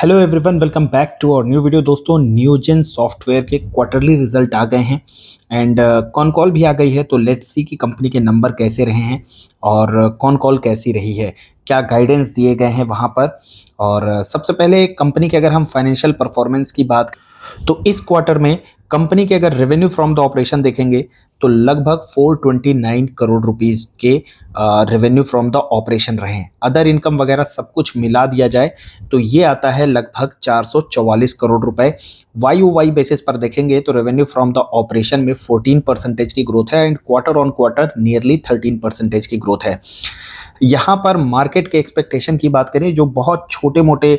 Hello everyone, welcome back to our new video. दोस्तों, Newgen software के quarterly result आ गए हैं एंड कॉन कॉल भी आ गई है। तो लेट्स सी कि कंपनी के नंबर कैसे रहे हैं और कॉन कॉल कैसी रही है, क्या गाइडेंस दिए गए हैं वहाँ पर। और सबसे पहले कंपनी के अगर हम फाइनेंशियल परफॉर्मेंस की बात, तो इस क्वार्टर में कंपनी के अगर रेवेन्यू फ्रॉम द ऑपरेशन देखेंगे तो लगभग 429 करोड़ रुपीस के रेवेन्यू फ्रॉम द ऑपरेशन रहे हैं। अदर इनकम वगैरह सब कुछ मिला दिया जाए तो ये आता है लगभग 444 करोड़ रुपए। वाई बेसिस पर देखेंगे तो रेवेन्यू फ्रॉम द ऑपरेशन में 14% की ग्रोथ है and quarter on quarter nearly 13% की ग्रोथ है। यहाँ पर मार्केट के एक्सपेक्टेशन की बात करें, जो बहुत छोटे मोटे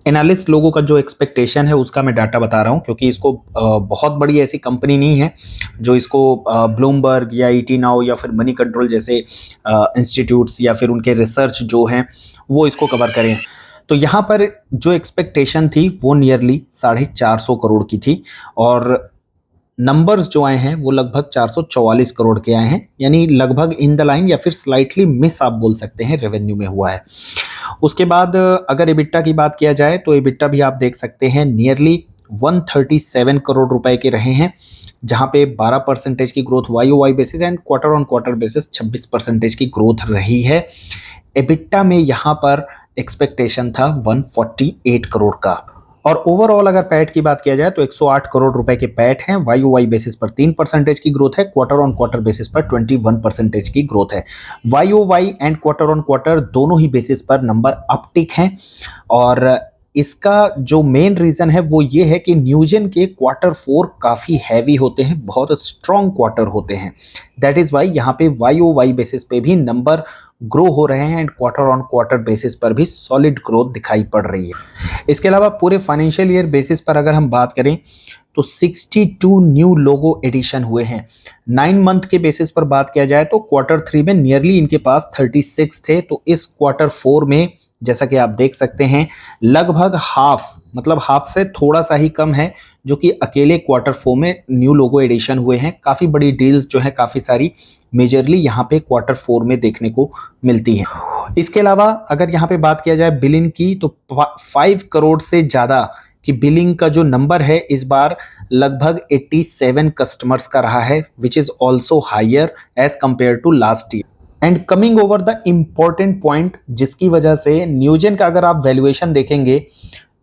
एनालिस्ट लोगों का जो एक्सपेक्टेशन है उसका मैं डाटा बता रहा हूँ, क्योंकि इसको बहुत बड़ी ऐसी कंपनी नहीं है जो इसको ब्लूमबर्ग या ईटी नाउ या फिर मनी कंट्रोल जैसे इंस्टीट्यूट्स या फिर उनके रिसर्च जो हैं वो इसको कवर करें। तो यहाँ पर जो एक्सपेक्टेशन थी वो नियरली 450 करोड़ की थी और नंबर्स जो आए हैं वो लगभग 444 करोड़ के आए हैं, यानी लगभग इन द लाइन या फिर स्लाइटली मिस आप बोल सकते हैं रेवेन्यू में हुआ है। उसके बाद अगर एबिट्टा की बात किया जाए तो एबिट्टा भी आप देख सकते हैं नियरली 137 करोड़ रुपए के रहे हैं, जहां पे 12% की growth Y basis and quarter on quarter basis 26% की ग्रोथ रही है। एबिट्टा में यहाँ पर एक्सपेक्टेशन था 148 करोड़ का। और ओवरऑल अगर पैट की बात किया जाए तो 108 करोड़ रुपए के पैट हैं। वाई बेसिस पर 3% की ग्रोथ है, क्वार्टर ऑन क्वार्टर बेसिस पर 21% की ग्रोथ है। Y and quarter on quarter दोनों ही बेसिस पर नंबर अपटिक हैं और इसका जो मेन रीजन है वो ये है कि न्यूजेन के क्वार्टर 4 काफी हैवी होते हैं, बहुत स्ट्रॉन्ग क्वार्टर होते हैं। दैट इज वाई यहाँ पे वाई बेसिस पे भी नंबर ग्रो हो रहे हैं and quarter on quarter basis पर भी सॉलिड ग्रोथ दिखाई पड़ रही है। इसके अलावा पूरे फाइनेंशियल ईयर बेसिस पर अगर हम बात करें तो 62 न्यू लोगो एडिशन हुए हैं। 9 मंथ के बेसिस पर बात किया जाए तो क्वार्टर 3 में नियरली इनके पास 36 थे, तो इस क्वार्टर 4 में जैसा कि आप देख सकते हैं लगभग हाफ, मतलब हाफ से थोड़ा सा ही कम है जो कि अकेले क्वार्टर 4 में न्यू लोगो एडिशन हुए हैं। काफ़ी बड़ी डील्स जो है काफ़ी सारी मेजरली यहाँ पे क्वार्टर 4 में देखने को मिलती है। इसके अलावा अगर यहाँ पे बात किया जाए बिलिंग की तो 5 करोड़ से ज़्यादा कि बिलिंग का जो नंबर है इस बार लगभग 87 कस्टमर्स का रहा है, which is also higher as compare to last year. And coming over the important point जिसकी वजह से न्यूजेन का अगर आप वैल्यूएशन देखेंगे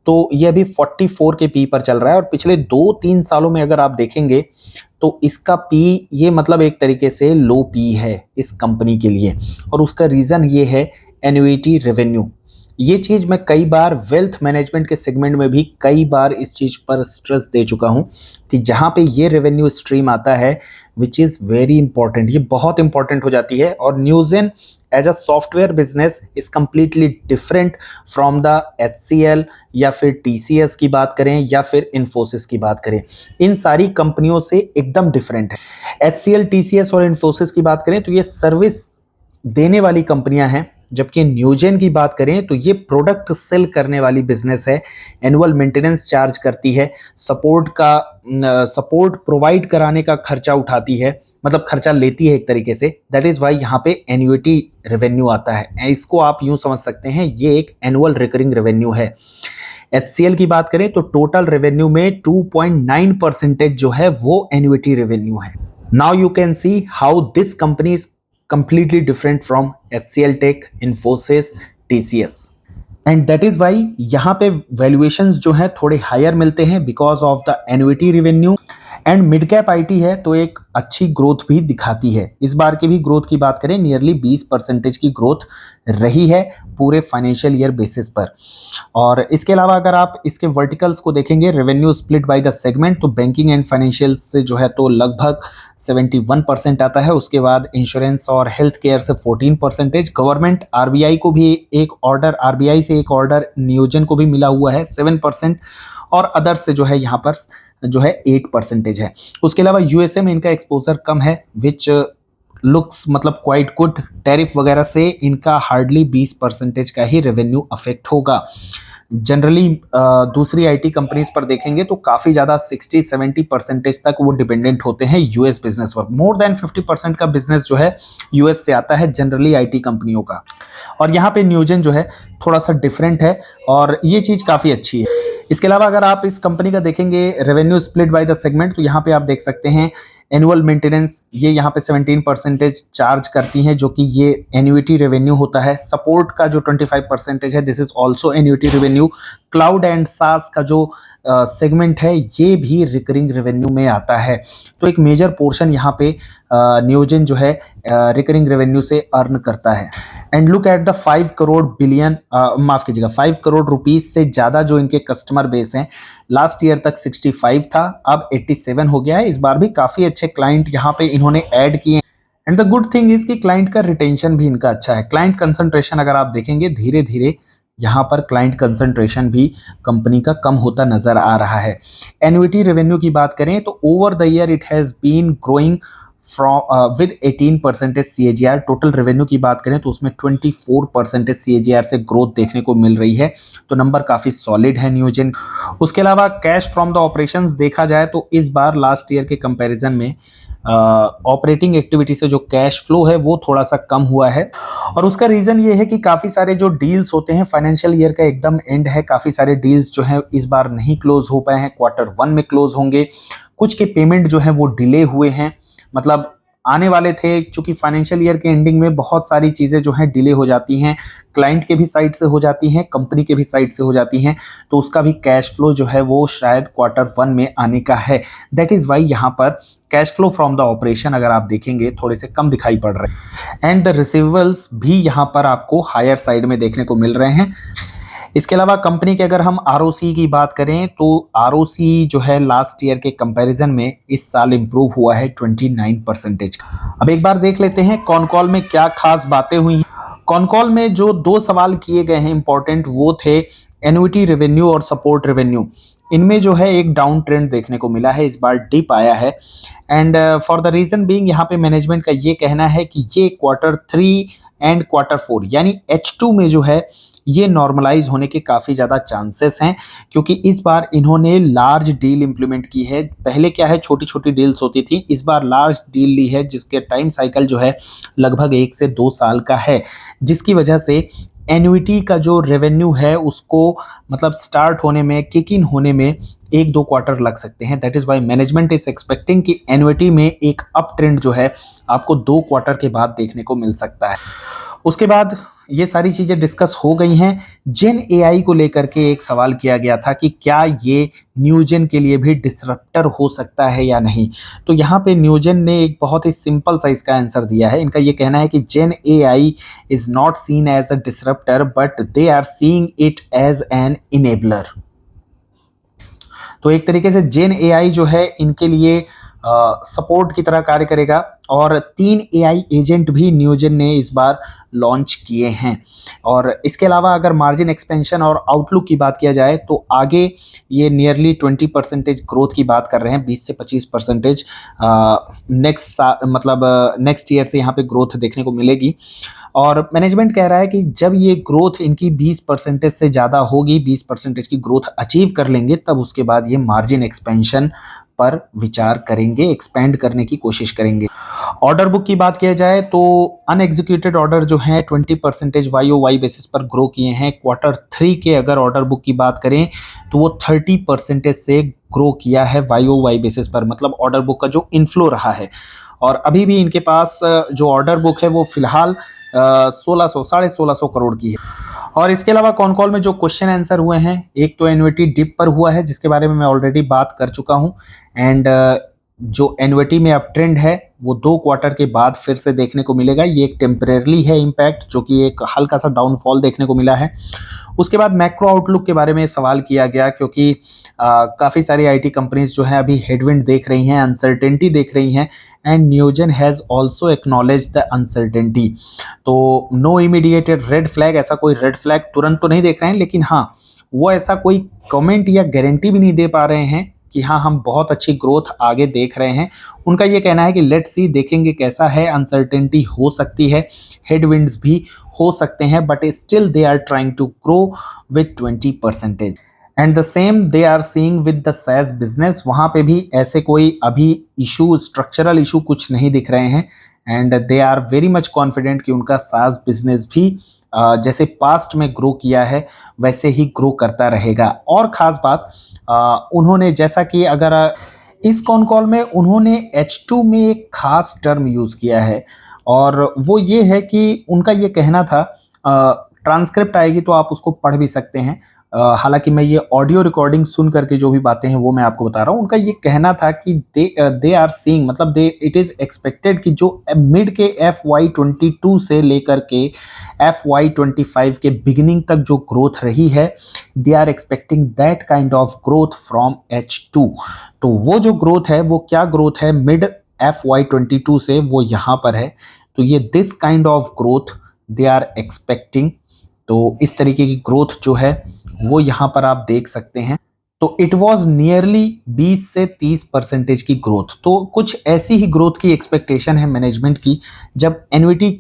तो ये अभी 44 के पी पर चल रहा है और पिछले 2-3 सालों में अगर आप देखेंगे तो इसका पी ये मतलब एक तरीके से लो पी है इस कंपनी के लिए। और उसका रीज़न ये है एन्युइटी रेवेन्यू। ये चीज़ मैं कई बार वेल्थ मैनेजमेंट के सेगमेंट में भी कई बार इस चीज़ पर स्ट्रेस दे चुका हूँ कि जहाँ पे ये रेवेन्यू स्ट्रीम आता है विच इज़ वेरी इंपॉर्टेंट, ये बहुत इंपॉर्टेंट हो जाती है। और Newgen as a software business is completely different from the HCL या फिर TCS की बात करें या फिर इन्फोसिस की बात करें, इन सारी कंपनियों से एकदम डिफरेंट है। HCL, TCS और इन्फोसिस की बात करें तो ये सर्विस देने वाली कंपनियां हैं, जबकि न्यूजेन की बात करें तो ये प्रोडक्ट सेल करने वाली बिजनेस है। एनुअल मेंटेनेंस चार्ज करती है, सपोर्ट प्रोवाइड कराने का खर्चा उठाती है, मतलब खर्चा लेती है एक तरीके से। दैट इज वाई यहाँ पे एन्युइटी रेवेन्यू आता है। इसको आप यूं समझ सकते हैं ये एक एनुअल रिकरिंग रेवेन्यू है। HCL की बात करें तो टोटल रेवेन्यू में 2.9% जो है वो एन्युइटी रेवेन्यू है। Now you can see how this company is completely different from HCL Tech, Infosys, TCS. And that is why यहाँ पे वैल्यूएशंस जो है थोड़े हायर मिलते हैं because of the annuity revenue. And mid cap IT है तो एक अच्छी ग्रोथ भी दिखाती है। इस बार की भी ग्रोथ की बात करें नियरली 20% की ग्रोथ रही है पूरे फाइनेंशियल ईयर बेसिस पर। और इसके अलावा अगर आप इसके वर्टिकल्स को देखेंगे, revenue split by the segment, तो बैंकिंग एंड फाइनेंशियल से जो है तो लगभग 71% आता है। उसके बाद इंश्योरेंस और हेल्थ केयर से 14%, गवर्नमेंट आरबीआई को भी एक ऑर्डर, आरबीआई से एक ऑर्डर न्यूजेन को भी मिला हुआ है 7%, और अदर से जो है यहाँ पर जो है 8% है। उसके अलावा यूएसए में इनका एक्सपोजर कम है विच लुक्स मतलब क्वाइट गुड। टैरिफ वगैरह से इनका हार्डली 20% का ही रेवेन्यू अफेक्ट होगा। जनरली दूसरी आईटी कंपनीज पर देखेंगे तो काफ़ी ज़्यादा 60-70% तक वो डिपेंडेंट होते हैं यूएस बिजनेस पर। मोर देन 50% का बिजनेस जो है यूएस से आता है जनरली आईटी कंपनियों का। और यहाँ पे न्यूजेन जो है थोड़ा सा डिफरेंट है और ये चीज़ काफ़ी अच्छी है। इसके अलावा अगर आप इस कंपनी का देखेंगे revenue split by the segment, तो यहाँ पे आप देख सकते हैं एनुअल मेंटेनेंस ये यहाँ पे 17% चार्ज करती हैं, जो कि ये एन्युइटी रेवेन्यू होता है। सपोर्ट का जो 25% है, this is also annuity revenue. Cloud and सास का जो सेगमेंट है ये भी रिकरिंग रेवेन्यू में आता है। तो एक मेजर पोर्शन यहाँ पे नियोजन जो है रिकरिंग रेवेन्यू से अर्न करता है। And look at the 5 crore billion माफ कीजिएगा 5 करोड़ रुपीज से ज्यादा जो इनके कस्टमर बेस हैं। लास्ट ईयर तक 65 था, अब 87 हो गया है। इस बार भी काफी अच्छे क्लाइंट यहाँ पे इन्होंने ऐड किए। And the good thing is कि क्लाइंट का रिटेंशन भी इनका अच्छा है। क्लाइंट कंसंट्रेशन अगर आप देखेंगे धीरे धीरे यहाँ पर क्लाइंट कंसंट्रेशन भी कंपनी का कम होता नजर आ रहा है। एन्युइटी रेवेन्यू की बात करें तो over the year it has been growing from with 18% CAGR। Total revenue की बात करें तो उसमें 24% CAGR से ग्रोथ देखने को मिल रही है। तो नंबर काफ़ी सॉलिड है नियोजन। उसके अलावा कैश फ्रॉम द ऑपरेशंस देखा जाए तो इस बार लास्ट ईयर के कंपैरिजन में ऑपरेटिंग एक्टिविटी से जो कैश फ्लो है वो थोड़ा सा कम हुआ है। और उसका रीज़न ये है कि काफ़ी सारे जो डील्स होते हैं, फाइनेंशियल ईयर का एकदम एंड है, काफ़ी सारे डील्स जो हैं इस बार नहीं क्लोज हो पाए हैं, Q1 में क्लोज होंगे। कुछ के पेमेंट जो है वो डिले हुए हैं, मतलब आने वाले थे। चूंकि फाइनेंशियल ईयर के एंडिंग में बहुत सारी चीज़ें जो हैं डिले हो जाती हैं, क्लाइंट के भी साइड से हो जाती हैं, कंपनी के भी साइड से हो जाती हैं, तो उसका भी कैश फ्लो जो है वो शायद Q1 में आने का है। दैट इज़ वाई यहाँ पर cash flow from the operation अगर आप देखेंगे थोड़े से कम दिखाई पड़ रहे हैं। एंड द रिसीवेबल्स भी यहाँ पर आपको हायर साइड में देखने को मिल रहे हैं। इसके अलावा कंपनी के अगर हम आरओसी की बात करें तो आरओसी जो है लास्ट ईयर के कंपैरिजन में इस साल इंप्रूव हुआ है 29%। अब एक बार देख लेते हैं कॉन कॉल में क्या खास बातें हुई हैं। कॉन कॉल में जो 2 सवाल किए गए हैं इंपॉर्टेंट, वो थे एन्युइटी रेवेन्यू और सपोर्ट रेवेन्यू। इनमें जो है एक डाउन ट्रेंड देखने को मिला है, इस बार डिप आया है। And for the reason being यहाँ पे मैनेजमेंट का ये कहना है कि ये Q3 एंड Q4 यानी H2 में जो है ये नॉर्मलाइज होने के काफ़ी ज़्यादा चांसेस हैं, क्योंकि इस बार इन्होंने लार्ज डील इंप्लीमेंट की है। पहले क्या है, छोटी छोटी डील्स होती थी, इस बार लार्ज डील ली है जिसके टाइम साइकिल जो है लगभग 1 से 2 साल का है, जिसकी वजह से एन्युइटी का जो रेवेन्यू है उसको मतलब स्टार्ट होने में, किक इन होने में 1-2 क्वार्टर लग सकते हैं। That is why management is expecting कि एन्युइटी में एक अप ट्रेंड जो है आपको 2 क्वार्टर के बाद देखने को मिल सकता है। उसके बाद ये सारी चीज़ें डिस्कस हो गई हैं। जेन एआई को लेकर के एक सवाल किया गया था कि क्या ये न्यूजेन के लिए भी डिसरप्टर हो सकता है या नहीं। तो यहाँ पे न्यूजेन ने एक बहुत ही सिंपल सा इसका आंसर दिया है। इनका ये कहना है कि gen AI is not seen as a disruptor but they are seeing it as an enabler. तो एक तरीके से जेन एआई जो है इनके लिए सपोर्ट की तरह कार्य करेगा। और 3 एआई एजेंट भी नियोजन ने इस बार लॉन्च किए हैं। और इसके अलावा अगर मार्जिन एक्सपेंशन और आउटलुक की बात किया जाए तो आगे ये नियरली 20% ग्रोथ की बात कर रहे हैं, 20 से 25% नेक्स्ट ईयर से यहाँ पे ग्रोथ देखने को मिलेगी। और मैनेजमेंट कह रहा है कि जब ये ग्रोथ इनकी 20% से ज़्यादा होगी, 20% की ग्रोथ अचीव कर लेंगे, तब उसके बाद ये मार्जिन एक्सपेंशन पर विचार करेंगे, एक्सपेंड करने की कोशिश करेंगे। ऑर्डर बुक की बात किया जाए तो अनएग्जीक्यूटेड ऑर्डर जो है 20% YOY बेसिस पर ग्रो किए हैं। Q3 के अगर ऑर्डर बुक की बात करें तो वो 30% से ग्रो किया है YOY बेसिस पर, मतलब ऑर्डर बुक का जो इनफ्लो रहा है। और अभी भी इनके पास जो ऑर्डर बुक है वो फिलहाल 1600-1650 करोड़ की है। और इसके अलावा कॉन कॉल में जो क्वेश्चन आंसर हुए हैं, एक तो एन्युइटी डिप पर हुआ है जिसके बारे में मैं ऑलरेडी बात कर चुका हूं। एंड जो एन्युइटी में अप ट्रेंड है वो 2 क्वार्टर के बाद फिर से देखने को मिलेगा। ये एक टेम्परेरली है इम्पैक्ट, जो कि एक हल्का सा डाउनफॉल देखने को मिला है। उसके बाद मैक्रो आउटलुक के बारे में सवाल किया गया, क्योंकि काफ़ी सारी आईटी कंपनीज जो है अभी हेडविंड देख रही हैं, अनसर्टेनिटी देख रही हैं। एंड नियोजन has also acknowledge the uncertainty. तो नो इमीडिएटेड रेड फ्लैग, ऐसा कोई रेड फ्लैग तुरंत तो नहीं देख रहे हैं, लेकिन हाँ वो ऐसा कोई कमेंट या गारंटी भी नहीं दे पा रहे हैं कि हाँ, हम बहुत अच्छी ग्रोथ आगे देख रहे हैं। उनका ये कहना है कि लेट्स सी, देखेंगे कैसा है, अनसर्टेनिटी हो सकती है, हेडविंड्स भी हो सकते हैं, but still they are trying to grow with 20%। And the same they are seeing with the size business, वहाँ पे भी ऐसे कोई अभी इशू, स्ट्रक्चरल इशू कुछ नहीं दिख रहे हैं। And they are very much confident कि उनका सास बिजनेस भी जैसे पास्ट में ग्रो किया है वैसे ही ग्रो करता रहेगा। और ख़ास बात, उन्होंने जैसा कि अगर इस कॉन कॉल में उन्होंने H2 में एक खास टर्म यूज़ किया है, और वो ये है कि उनका ये कहना था, ट्रांसक्रिप्ट आएगी तो आप उसको पढ़ भी सकते हैं। हालांकि मैं ये ऑडियो रिकॉर्डिंग सुन करके जो भी बातें हैं वो मैं आपको बता रहा हूँ। उनका ये कहना था कि दे आर सीइंग, मतलब दे इट इज़ एक्सपेक्टेड कि जो मिड के FY22 से लेकर के FY25 के बिगिनिंग तक जो ग्रोथ रही है, they are expecting that kind of growth from H2। तो वो जो ग्रोथ है वो क्या ग्रोथ है मिड FY22 से, वो यहाँ पर है। तो ये this kind of growth they are expecting. तो इस तरीके की ग्रोथ जो है वो यहाँ पर आप देख सकते हैं। तो इट वॉज नियरली 20 से 30% की ग्रोथ। तो कुछ ऐसी ही ग्रोथ की एक्सपेक्टेशन है मैनेजमेंट की। जब एन्युइटी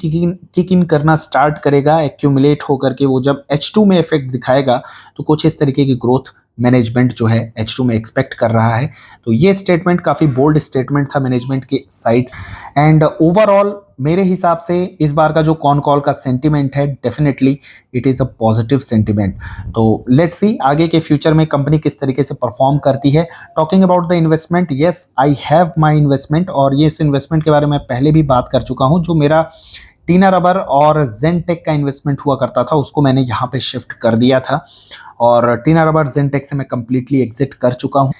किक इन करना स्टार्ट करेगा, एक्यूमुलेट होकर के वो जब H2 में इफेक्ट दिखाएगा, तो कुछ इस तरीके की ग्रोथ मैनेजमेंट जो है H2 में एक्सपेक्ट कर रहा है। तो ये स्टेटमेंट काफ़ी बोल्ड स्टेटमेंट था मैनेजमेंट के साइड। एंड ओवरऑल मेरे हिसाब से इस बार का जो कॉन कॉल का सेंटिमेंट है, definitely it is a positive sentiment. तो लेट्स सी आगे के फ्यूचर में कंपनी किस तरीके से परफॉर्म करती है। Talking about the investment, yes I have my investment, और ये इस इन्वेस्टमेंट के बारे में पहले भी बात कर चुका हूँ। जो मेरा टीना रबर और जेनटेक का इन्वेस्टमेंट हुआ करता था उसको मैंने यहाँ पे शिफ्ट कर दिया था, और टीना रबर जेनटेक से मैं कंप्लीटली एग्जिट कर चुका हूँ।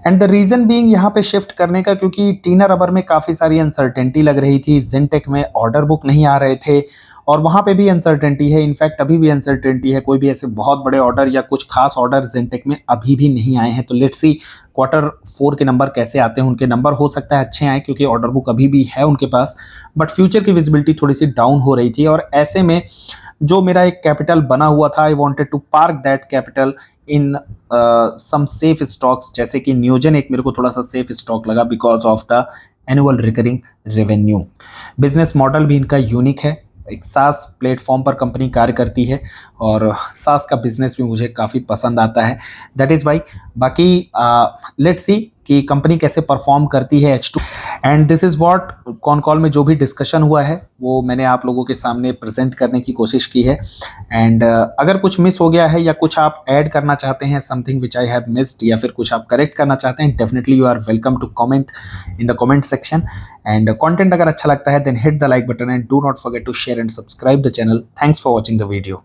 एंड द रीजन बीइंग यहाँ पे शिफ्ट करने का, क्योंकि टीना रबर में काफ़ी सारी अनसर्टेनिटी लग रही थी, जेनटेक में ऑर्डर बुक नहीं आ रहे थे, और वहाँ पे भी अनसर्टेनिटी है। इनफैक्ट अभी भी अनसर्टेनिटी है, कोई भी ऐसे बहुत बड़े ऑर्डर या कुछ खास ऑर्डर जेनटेक में अभी भी नहीं आए हैं। तो लेट्स सी Q4 के नंबर कैसे आते हैं। उनके नंबर हो सकता है अच्छे आए क्योंकि ऑर्डर बुक अभी भी है उनके पास, बट फ्यूचर की विजिबिलिटी थोड़ी सी डाउन हो रही थी। और ऐसे में जो मेरा एक कैपिटल बना हुआ था, I wanted to park that capital in some safe stocks, जैसे कि नियोजन एक मेरे को थोड़ा सा सेफ स्टॉक लगा because of the annual recurring revenue. Business model भी इनका यूनिक है, एक सास प्लेटफॉर्म पर कंपनी कार्य करती है, और सास का बिजनेस भी मुझे काफ़ी पसंद आता है। That is why. बाकी लेट्स सी कि कंपनी कैसे परफॉर्म करती है H2। And this is what con call में जो भी डिस्कशन हुआ है वो मैंने आप लोगों के सामने प्रेजेंट करने की कोशिश की है। एंड अगर कुछ मिस हो गया है या कुछ आप ऐड करना चाहते हैं, something which I have missed, या फिर कुछ आप करेक्ट करना चाहते हैं, definitely you are welcome to comment in the comment section. And content अगर अच्छा लगता है then hit the like button and do not forget to share and subscribe the channel. Thanks for watching the video.